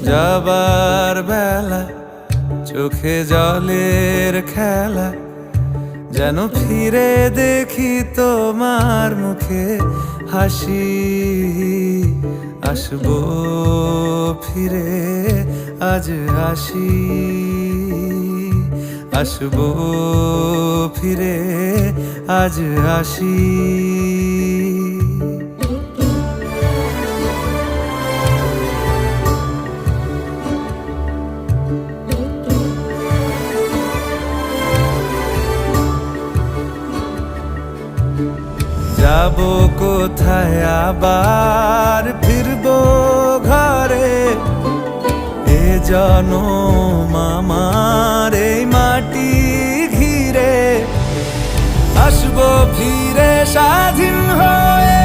যাবার বেলা চোখে জলের খেলা, যেন ফিরে দেখি তোমার মুখে হাসি। আসবো ফিরে আজ আসি, আসবো ফিরে আজ আসি। যাবো কোথায় আবার ফিরবো ঘরে, এ জনম আমার এই মাটি ঘিরে। আসবো ফিরে স্বাধীন হয়ে